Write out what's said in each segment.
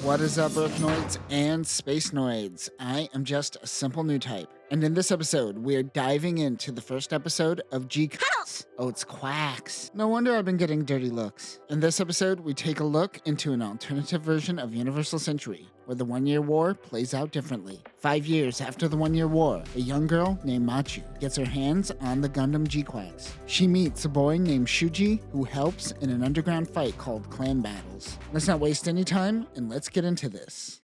What is up, Earthnoids and Spacenoids? I am just a simple new type, and in this episode, we're diving into the first episode of GQuuuuuuX. Oh, it's quacks. No wonder I've been getting dirty looks. In this episode, we take a look into an alternative version of Universal Century, where the 1 Year War plays out differently. 5 years after the 1 Year War, a young girl named Machu gets her hands on the Gundam GQuuuuuuX. She meets a boy named Shuji who helps in an underground fight called Clan Battles. Let's not waste any time, and let's get into this.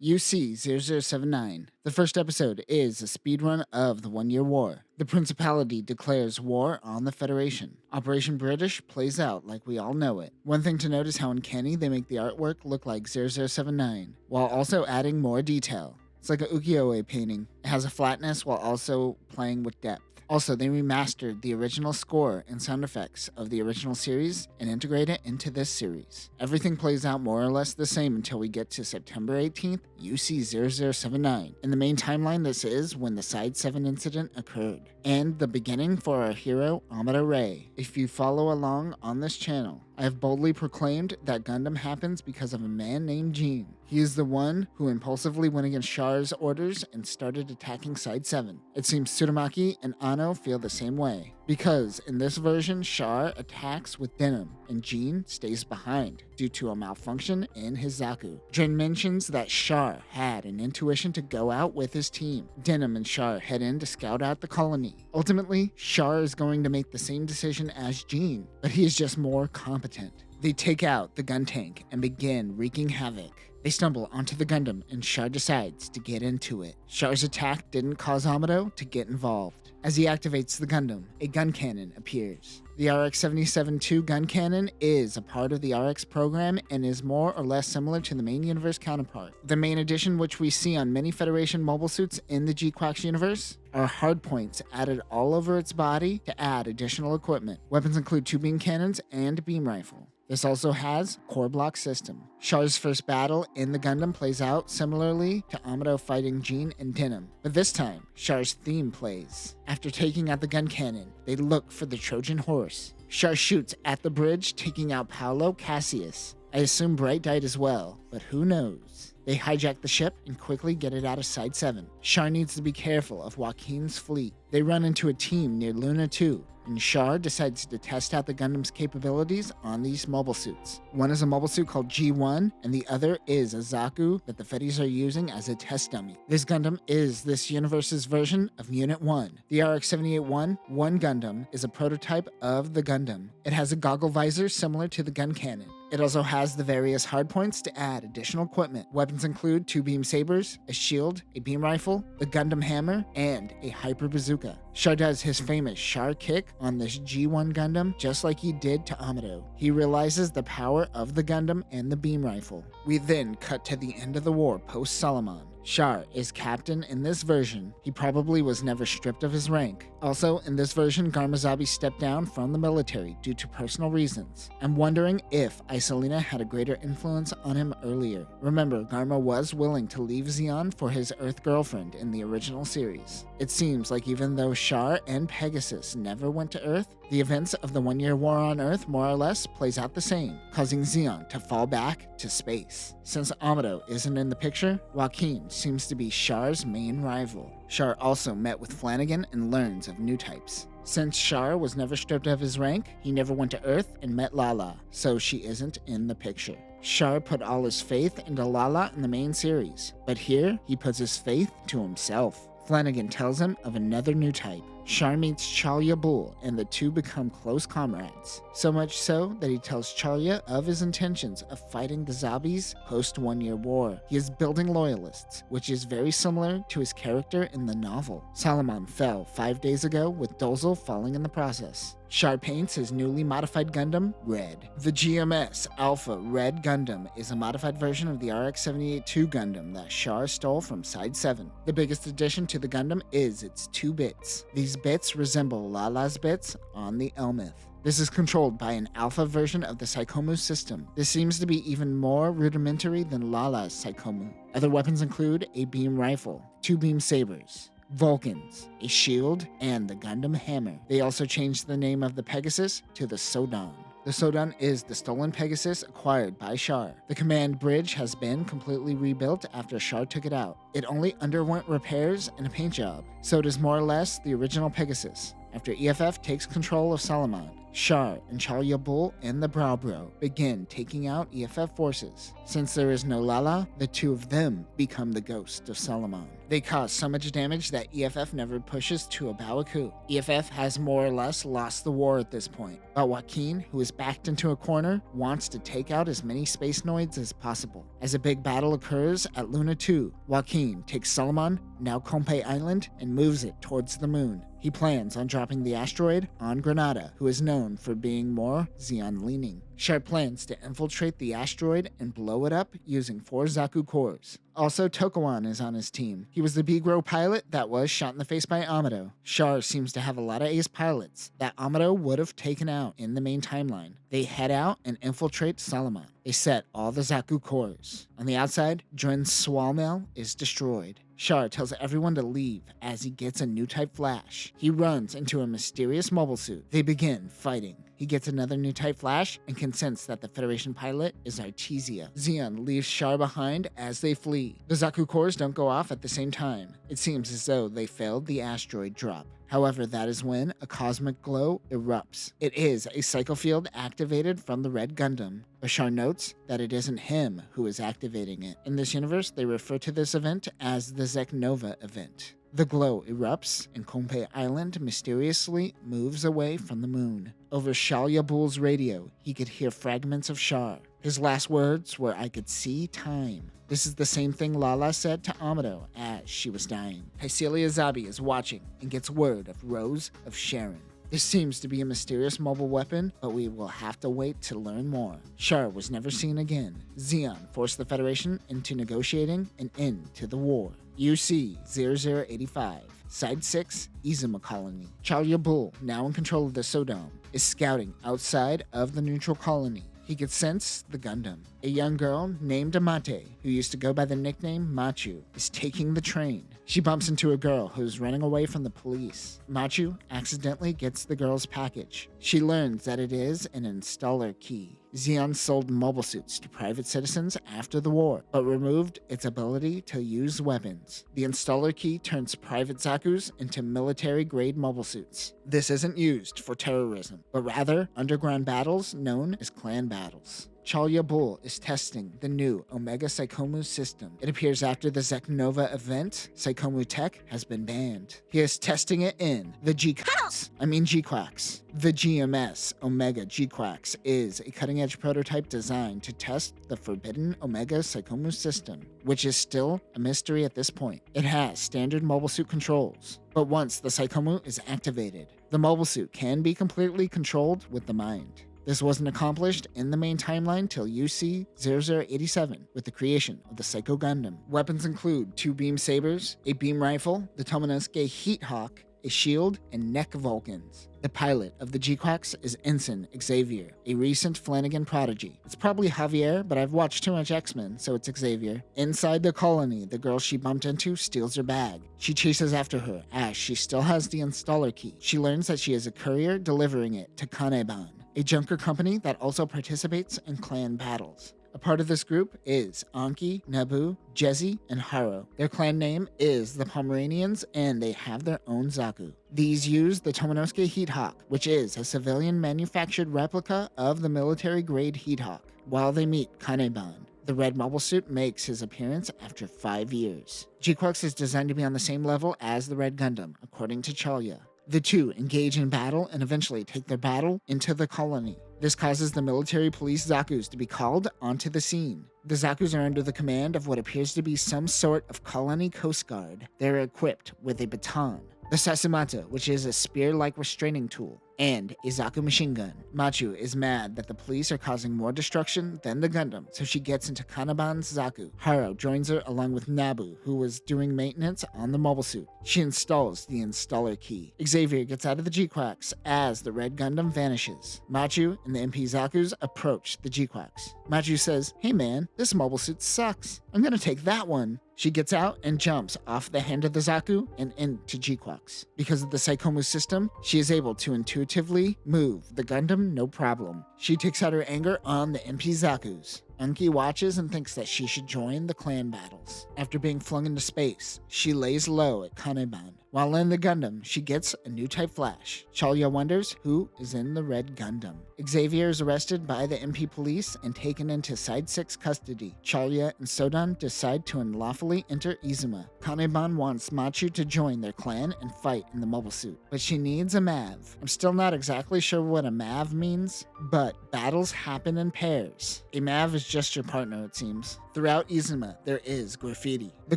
UC-0079. The first episode is a speedrun of the 1 Year War. The Principality declares war on the Federation. Operation British plays out like we all know it. One thing to note is how uncanny they make the artwork look like 0079, while also adding more detail. It's like a ukiyo-e painting. It has a flatness while also playing with depth. Also, they remastered the original score and sound effects of the original series and integrate it into this series. Everything plays out more or less the same until we get to September 18th, UC-0079. In the main timeline, this is when the Side 7 incident occurred, and the beginning for our hero, Amado Ray. If you follow along on this channel, I have boldly proclaimed that Gundam happens because of a man named Gene. He is the one who impulsively went against Char's orders and started attacking Side 7. It seems Tsurumaki and Ano feel the same way, because in this version, Char attacks with Denim, and Gene stays behind due to a malfunction in his Zaku. Jin mentions that Char had an intuition to go out with his team. Denim and Char head in to scout out the colony. Ultimately, Char is going to make the same decision as Gene, but he is just more competent. They take out the gun tank and begin wreaking havoc. They stumble onto the Gundam and Char decides to get into it. Char's attack didn't cause Amado to get involved. As he activates the Gundam, a gun cannon appears. The RX-77-2 gun cannon is a part of the RX program and is more or less similar to the main universe counterpart. The main addition, which we see on many Federation mobile suits in the GQuuuuuuX universe, are hardpoints added all over its body to add additional equipment. Weapons include 2 beam cannons and a beam rifle. This also has a core block system. Char's first battle in the Gundam plays out similarly to Amado fighting Gene and Denim, but this time, Char's theme plays. After taking out the gun cannon, they look for the Trojan horse. Char shoots at the bridge, taking out Paolo Cassius. I assume Bright died as well, but who knows? They hijack the ship and quickly get it out of Side 7. Char needs to be careful of Joaquin's fleet. They run into a team near Luna 2, and Char decides to test out the Gundam's capabilities on these mobile suits. One is a mobile suit called G1, and the other is a Zaku that the Feddies are using as a test dummy. This Gundam is this universe's version of Unit 1. The RX-78-1 Gundam is a prototype of the Gundam. It has a goggle visor similar to the gun cannon. It also has the various hardpoints to add additional equipment. Weapons include 2 beam sabers, a shield, a beam rifle, the Gundam hammer, and a hyper bazooka. Char does his famous Char kick on this G1 Gundam just like he did to Amado. He realizes the power of the Gundam and the beam rifle. We then cut to the end of the war post-Solomon. Char is captain in this version. He probably was never stripped of his rank. Also, in this version, Garmazabi stepped down from the military due to personal reasons. I'm wondering if Isolina had a greater influence on him earlier. Remember, Garma was willing to leave Zeon for his Earth girlfriend in the original series. It seems like even though Char and Pegasus never went to Earth, the events of the 1 Year War on Earth more or less plays out the same, causing Zeon to fall back to space. Since Amado isn't in the picture, Joaquin seems to be Char's main rival. Char also met with Flanagan and learns of new types. Since Char was never stripped of his rank, he never went to Earth and met Lala, so she isn't in the picture. Char put all his faith into Lala in the main series, but here he puts his faith to himself. Flanagan tells him of another new type. Char meets Chalya Bull, and the two become close comrades. So much so that he tells Chalya of his intentions of fighting the Zabis post 1 Year War. He is building loyalists, which is very similar to his character in the novel. Solomon fell 5 days ago, with Dozel falling in the process. Char paints his newly modified Gundam red. The GMS-Ω Red Gundam is a modified version of the RX-78-2 Gundam that Char stole from Side 7. The biggest addition to the Gundam is its 2 bits. These bits resemble Lala's bits on the Elmith. This is controlled by an alpha version of the Psychomu system. This seems to be even more rudimentary than Lala's Psychomu. Other weapons include a beam rifle, 2 beam sabers, Vulcans, a shield, and the Gundam hammer. They also changed the name of the Pegasus to the Sodon. The Sodan is the stolen Pegasus acquired by Char. The command bridge has been completely rebuilt after Char took it out. It only underwent repairs and a paint job, so it is more or less the original Pegasus. After EFF takes control of Salaman, Char and Chalia Bull and the Browbro begin taking out EFF forces. Since there is no Lala, the two of them become the ghost of Salaman. They cause so much damage that EFF never pushes to a Bawaku. EFF has more or less lost the war at this point, but Joaquin, who is backed into a corner, wants to take out as many Spacenoids as possible. As a big battle occurs at Luna 2, Joaquin takes Salaman, now Compe Island, and moves it towards the moon. He plans on dropping the asteroid on Granada, who is known for being more Xeon-leaning. Char plans to infiltrate the asteroid and blow it up using 4 Zaku cores. Also, Tokawan is on his team. He was the B-Grow pilot that was shot in the face by Amado. Char seems to have a lot of ace pilots that Amado would have taken out in the main timeline. They head out and infiltrate Salaman. They set all the Zaku cores. On the outside, Dren's Swalmel is destroyed. Char tells everyone to leave as he gets a new type flash. He runs into a mysterious mobile suit. They begin fighting. He gets another new type flash and can sense that the Federation pilot is Artesia. Xeon leaves Char behind as they flee. The Zaku cores don't go off at the same time. It seems as though they failed the asteroid drop. However, that is when a cosmic glow erupts. It is a psycho field activated from the Red Gundam. Bashar notes that it isn't him who is activating it. In this universe, they refer to this event as the Zeknova event. The glow erupts, and Compe Island mysteriously moves away from the moon. Over Shalia Bull's radio, he could hear fragments of Char. His last words were, "I could see time." This is the same thing Lala said to Amado as she was dying. Hycelia Zabi is watching and gets word of Rose of Sharon. This seems to be a mysterious mobile weapon, but we will have to wait to learn more. Char was never seen again. Xeon forced the Federation into negotiating an end to the war. UC-0085, Side 6, Izuma Colony. Chalia Bull, now in control of the Sodom, is scouting outside of the neutral colony. He could sense the Gundam. A young girl named Amate, who used to go by the nickname Machu, is taking the train. She bumps into a girl who's running away from the police. Machu accidentally gets the girl's package. She learns that it is an installer key. Xeon sold mobile suits to private citizens after the war, but removed its ability to use weapons. The installer key turns private Zakus into military-grade mobile suits. This isn't used for terrorism, but rather underground battles known as clan battles. Chalia Bull is testing the new Omega Psychomu system. It appears after the Zeknova event, Psychomu tech has been banned. He is testing it in the GQuuuuuX. The GMS-Ω GQuuuuuX is a cutting-edge prototype designed to test the forbidden Omega Psychomu system, which is still a mystery at this point. It has standard mobile suit controls, but once the Psychomu is activated, the mobile suit can be completely controlled with the mind. This wasn't accomplished in the main timeline till UC-0087 with the creation of the Psycho Gundam. Weapons include 2 beam sabers, a beam rifle, the Tomonosuke Heat Hawk, a shield, and neck Vulcans. The pilot of the GQuuuuuX is Ensign Xavier, a recent Flanagan prodigy. It's probably Javier, but I've watched too much X-Men, so it's Xavier. Inside the colony, the girl she bumped into steals her bag. She chases after her as she still has the installer key. She learns that she is a courier delivering it to Kaneban, a junker company that also participates in clan battles. A part of this group is Anki, Nabu, Jezi, and Haro. Their clan name is the Pomeranians, and they have their own Zaku. These use the Tomonosuke Heat Hawk, which is a civilian-manufactured replica of the military-grade Heat Hawk. While they meet Kaneban, the red mobile suit makes his appearance after 5 years. GQuuuuuX is designed to be on the same level as the Red Gundam, according to Chalia. The two engage in battle and eventually take their battle into the colony. This causes the military police Zakus to be called onto the scene. The Zakus are under the command of what appears to be some sort of colony coast guard. They're equipped with a baton, the Sasumata, which is a spear-like restraining tool, and a Zaku machine gun. Machu is mad that the police are causing more destruction than the Gundam, so she gets into Kaneban's Zaku. Haro joins her along with Nabu, who was doing maintenance on the mobile suit. She installs the installer key. Xavier gets out of the GQuuuuuX as the Red Gundam vanishes. Machu and the MP Zakus approach the GQuuuuuX. Machu says, "Hey man, this mobile suit sucks. I'm gonna take that one." She gets out and jumps off the hand of the Zaku and into GQuuuuuX. Because of the Psychomu system, she is able to intuitively intuitively move the Gundam no problem. She takes out her anger on the MP Zaku's. Unki watches and thinks that she should join the clan battles. After being flung into space, she lays low at Kaneban. While in the Gundam, she gets a new type flash. Chalia wonders who is in the red Gundam. Xavier is arrested by the MP police and taken into Side 6 custody. Chalia and Sodan decide to unlawfully enter Izuma. Kaneban wants Machu to join their clan and fight in the mobile suit, but she needs a MAV. I'm still not exactly sure what a MAV means, but battles happen in pairs. A MAV is just your partner, it seems. Throughout Izuma, there is graffiti. The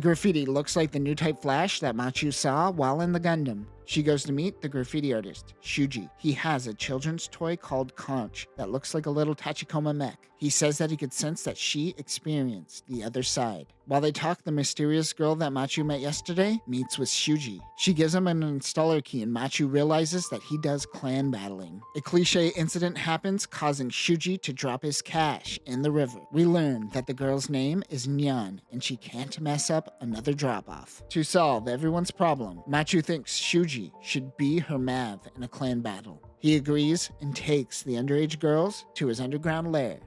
graffiti looks like the new type flash that Machu saw while in the Gundam. She goes to meet the graffiti artist, Shuji. He has a children's toy called Conch that looks like a little Tachikoma mech. He says that he could sense that she experienced the other side. While they talk, the mysterious girl that Machu met yesterday meets with Shuji. She gives him an installer key and Machu realizes that he does clan battling. A cliche incident happens, causing Shuji to drop his cash in the river. We learn that the girl's name is Nyan and she can't mess up another drop-off. To solve everyone's problem, Machu thinks Shuji should be her MAV in a clan battle. He agrees and takes the underage girls to his underground lair.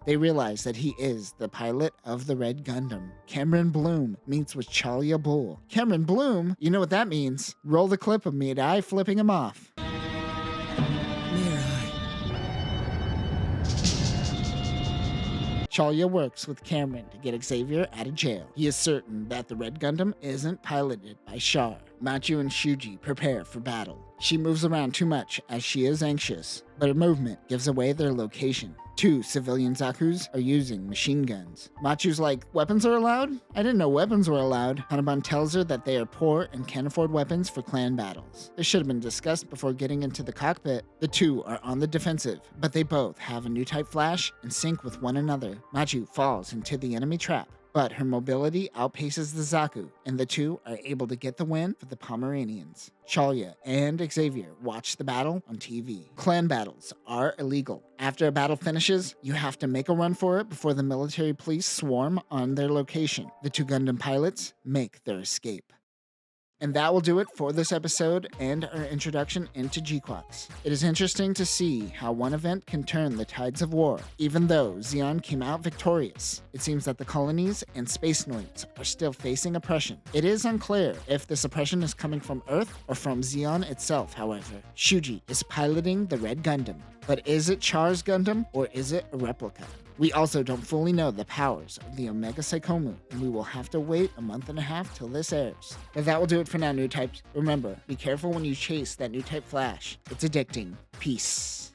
They realize that he is the pilot of the Red Gundam. Cameron Bloom meets with Chalia Bull. Cameron Bloom? You know what that means. Roll the clip of Mirai flipping him off. Chalia works with Cameron to get Xavier out of jail. He is certain that the Red Gundam isn't piloted by Char. Machu and Shuji prepare for battle. She moves around too much as she is anxious, but her movement gives away their location. 2 civilian Zakus are using machine guns. Machu's like, weapons are allowed? I didn't know weapons were allowed. Hanaban tells her that they are poor and can't afford weapons for clan battles. This should have been discussed before getting into the cockpit. The 2 are on the defensive, but they both have a new type flash and sync with one another. Machu falls into the enemy trap, but her mobility outpaces the Zaku, and the 2 are able to get the win for the Pomeranians. Chalia and Xavier watch the battle on TV. Clan battles are illegal. After a battle finishes, you have to make a run for it before the military police swarm on their location. The 2 Gundam pilots make their escape. And that will do it for this episode and our introduction into GQuuuuuX. It is interesting to see how one event can turn the tides of war. Even though Zeon came out victorious, it seems that the colonies and Spacenoids are still facing oppression. It is unclear if this oppression is coming from Earth or from Zeon itself, however. Shuji is piloting the Red Gundam, but is it Char's Gundam or is it a replica? We also don't fully know the powers of the Omega Psychomu, and we will have to wait a month and a half till this airs. But that will do it for now, new types. Remember, be careful when you chase that new type flash. It's addicting. Peace.